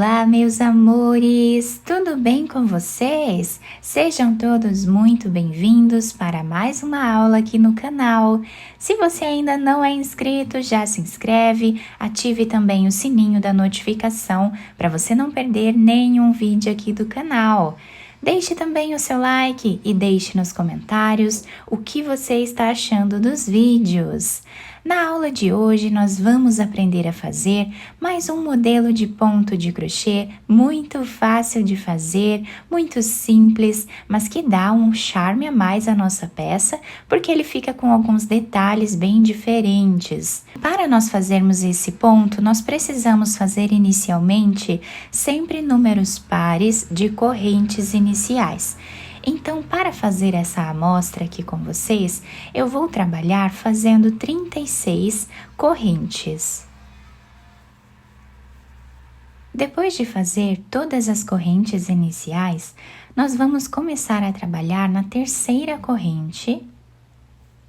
Olá, meus amores! Tudo bem com vocês? Sejam todos muito bem-vindos para mais uma aula aqui no canal. Se você ainda não é inscrito, já se inscreve, ative também o sininho da notificação para você não perder nenhum vídeo aqui do canal. Deixe também o seu like e deixe nos comentários o que você está achando dos vídeos. Na aula de hoje, nós vamos aprender a fazer mais um modelo de ponto de crochê muito fácil de fazer, muito simples, mas que dá um charme a mais à nossa peça, porque ele fica com alguns detalhes bem diferentes. Para nós fazermos esse ponto, nós precisamos fazer inicialmente sempre números pares de correntes iniciais. Então, para fazer essa amostra aqui com vocês, eu vou trabalhar fazendo 36 correntes. Depois de fazer todas as correntes iniciais, nós vamos começar a trabalhar na terceira corrente,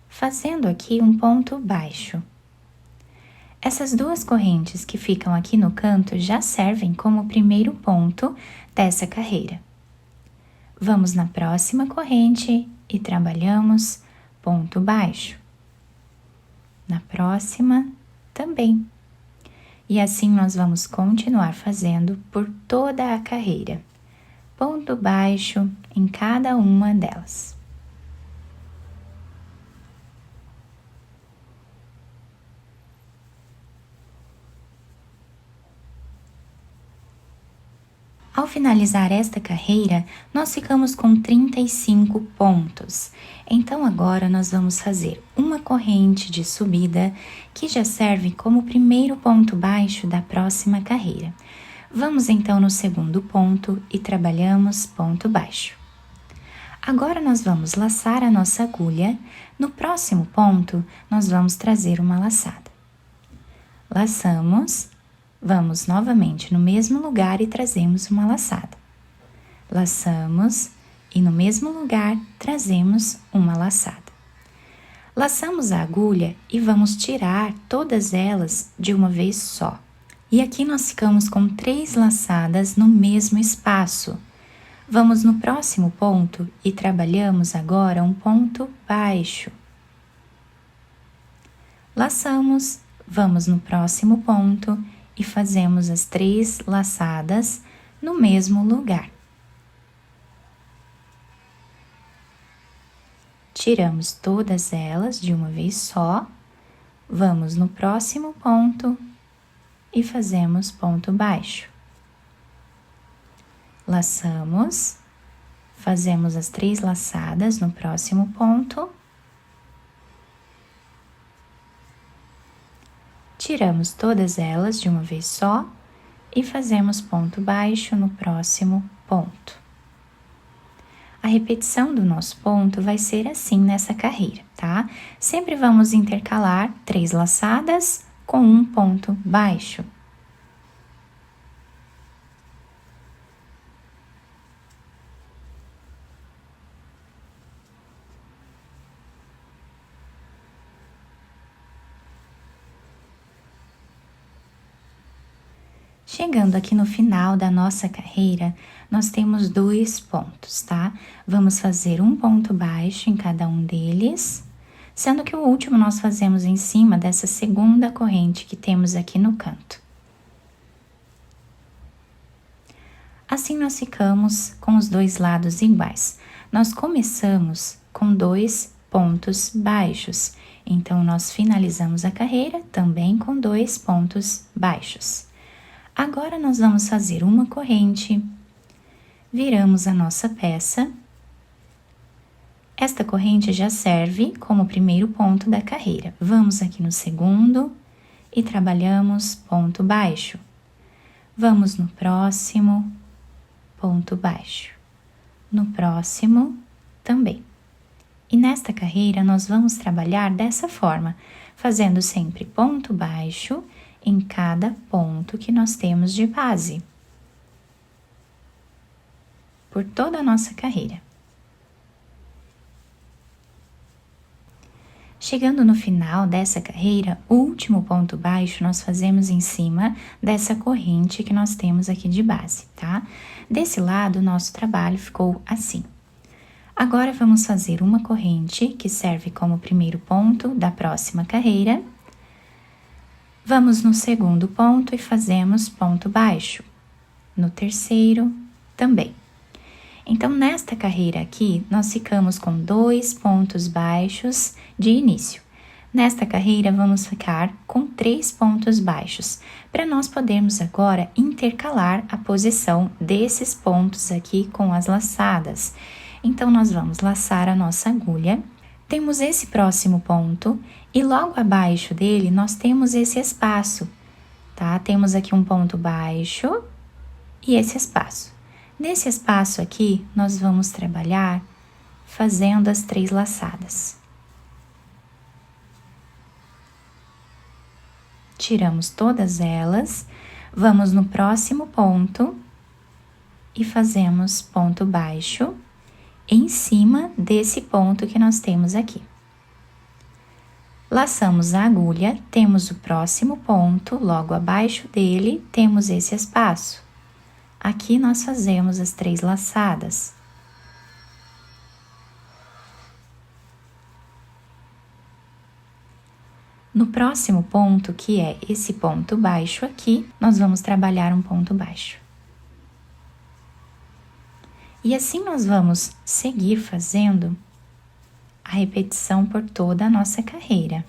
fazendo aqui um ponto baixo. Essas duas correntes que ficam aqui no canto já servem como primeiro ponto dessa carreira. Vamos na próxima corrente e trabalhamos ponto baixo. Na próxima também. E assim nós vamos continuar fazendo por toda a carreira. Ponto baixo em cada uma delas. Ao finalizar esta carreira, nós ficamos com 35 pontos. Então, agora nós vamos fazer uma corrente de subida que já serve como primeiro ponto baixo da próxima carreira. Vamos então no segundo ponto e trabalhamos ponto baixo. Agora nós vamos laçar a nossa agulha. No próximo ponto, nós vamos trazer uma laçada. Laçamos. Vamos novamente no mesmo lugar e trazemos uma laçada. Laçamos e no mesmo lugar trazemos uma laçada. Laçamos a agulha e vamos tirar todas elas de uma vez só. E aqui nós ficamos com 3 laçadas no mesmo espaço. Vamos no próximo ponto e trabalhamos agora um ponto baixo. Laçamos, vamos no próximo ponto e fazemos as 3 laçadas no mesmo lugar. Tiramos todas elas de uma vez só, vamos no próximo ponto e fazemos ponto baixo. Laçamos, fazemos as 3 laçadas no próximo ponto. Tiramos todas elas de uma vez só e fazemos ponto baixo no próximo ponto. A repetição do nosso ponto vai ser assim nessa carreira, tá? Sempre vamos intercalar 3 laçadas com um ponto baixo. Chegando aqui no final da nossa carreira, nós temos 2 pontos, tá? Vamos fazer um ponto baixo em cada um deles, sendo que o último nós fazemos em cima dessa segunda corrente que temos aqui no canto. Assim nós ficamos com os 2 lados iguais. Nós começamos com 2 pontos baixos, então nós finalizamos a carreira também com 2 pontos baixos. Agora, nós vamos fazer uma corrente, viramos a nossa peça. Esta corrente já serve como primeiro ponto da carreira. Vamos aqui no segundo e trabalhamos ponto baixo. Vamos no próximo, ponto baixo. No próximo, também. E nesta carreira, nós vamos trabalhar dessa forma, fazendo sempre ponto baixo em cada ponto que nós temos de base, por toda a nossa carreira. Chegando no final dessa carreira, o último ponto baixo nós fazemos em cima dessa corrente que nós temos aqui de base, tá? Desse lado, o nosso trabalho ficou assim. Agora, vamos fazer uma corrente que serve como primeiro ponto da próxima carreira. Vamos no segundo ponto e fazemos ponto baixo. No terceiro, também. Então, nesta carreira aqui, nós ficamos com 2 pontos baixos de início. Nesta carreira, vamos ficar com 3 pontos baixos, para nós podermos agora intercalar a posição desses pontos aqui com as laçadas. Então, nós vamos laçar a nossa agulha. Temos esse próximo ponto e logo abaixo dele, nós temos esse espaço, tá? Temos aqui um ponto baixo e esse espaço. Nesse espaço aqui, nós vamos trabalhar fazendo as 3 laçadas. Tiramos todas elas, vamos no próximo ponto e fazemos ponto baixo em cima desse ponto que nós temos aqui. Laçamos a agulha, temos o próximo ponto, logo abaixo dele temos esse espaço. Aqui nós fazemos as 3 laçadas. No próximo ponto, que é esse ponto baixo aqui, nós vamos trabalhar um ponto baixo. E assim nós vamos seguir fazendo a repetição por toda a nossa carreira.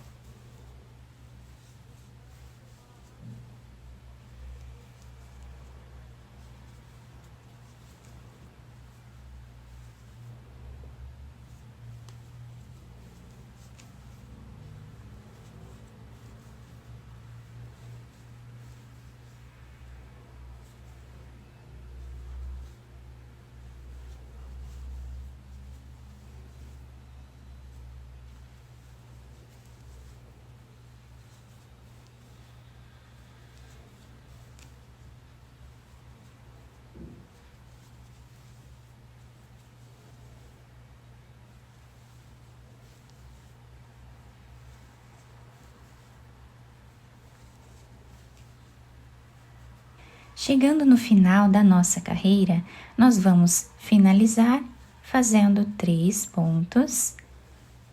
Chegando no final da nossa carreira, nós vamos finalizar fazendo 3 pontos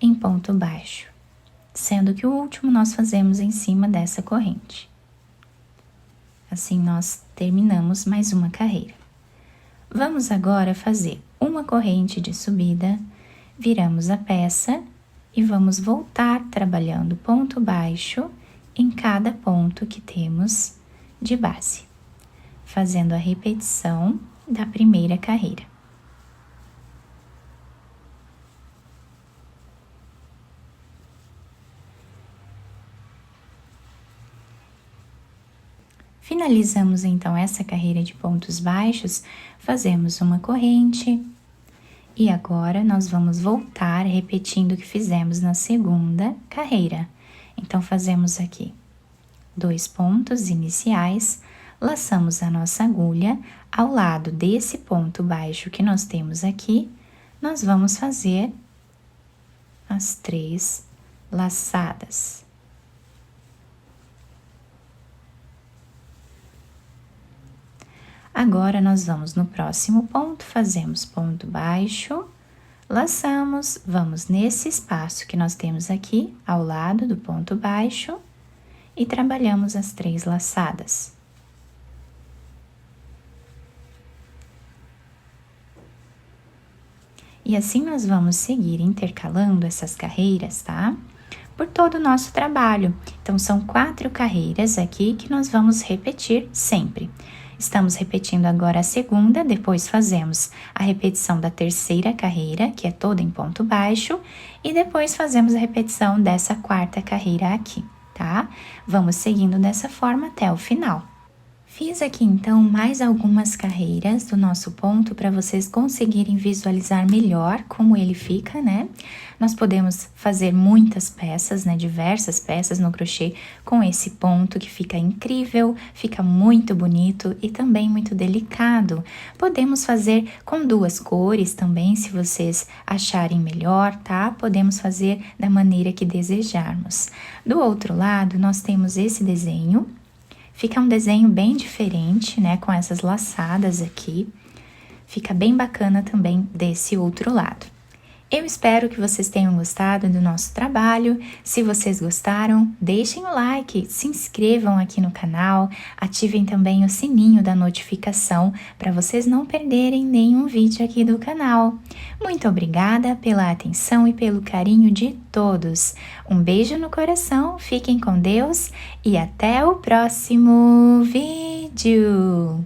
em ponto baixo, sendo que o último nós fazemos em cima dessa corrente. Assim, nós terminamos mais uma carreira. Vamos agora fazer uma corrente de subida, viramos a peça e vamos voltar trabalhando ponto baixo em cada ponto que temos de base, fazendo a repetição da primeira carreira. Finalizamos então essa carreira de pontos baixos, fazemos uma corrente e agora nós vamos voltar repetindo o que fizemos na segunda carreira. Então, fazemos aqui 2 pontos iniciais, laçamos a nossa agulha ao lado desse ponto baixo que nós temos aqui, nós vamos fazer as 3 laçadas. Agora, nós vamos no próximo ponto, fazemos ponto baixo, laçamos, vamos nesse espaço que nós temos aqui, ao lado do ponto baixo, e trabalhamos as 3 laçadas. E assim nós vamos seguir intercalando essas carreiras, tá? Por todo o nosso trabalho. Então, são 4 carreiras aqui que nós vamos repetir sempre. Estamos repetindo agora a segunda, depois fazemos a repetição da terceira carreira, que é toda em ponto baixo, e depois fazemos a repetição dessa 4ª carreira aqui, tá? Vamos seguindo dessa forma até o final. Fiz aqui então mais algumas carreiras do nosso ponto para vocês conseguirem visualizar melhor como ele fica, né? Nós podemos fazer muitas peças, né? Diversas peças no crochê com esse ponto que fica incrível, fica muito bonito e também muito delicado. Podemos fazer com duas cores também, se vocês acharem melhor, tá? Podemos fazer da maneira que desejarmos. Do outro lado, nós temos esse desenho. Fica um desenho bem diferente, né, com essas laçadas aqui. Fica bem bacana também desse outro lado. Eu espero que vocês tenham gostado do nosso trabalho. Se vocês gostaram, deixem o like, se inscrevam aqui no canal, ativem também o sininho da notificação para vocês não perderem nenhum vídeo aqui do canal. Muito obrigada pela atenção e pelo carinho de todos. Um beijo no coração, fiquem com Deus e até o próximo vídeo!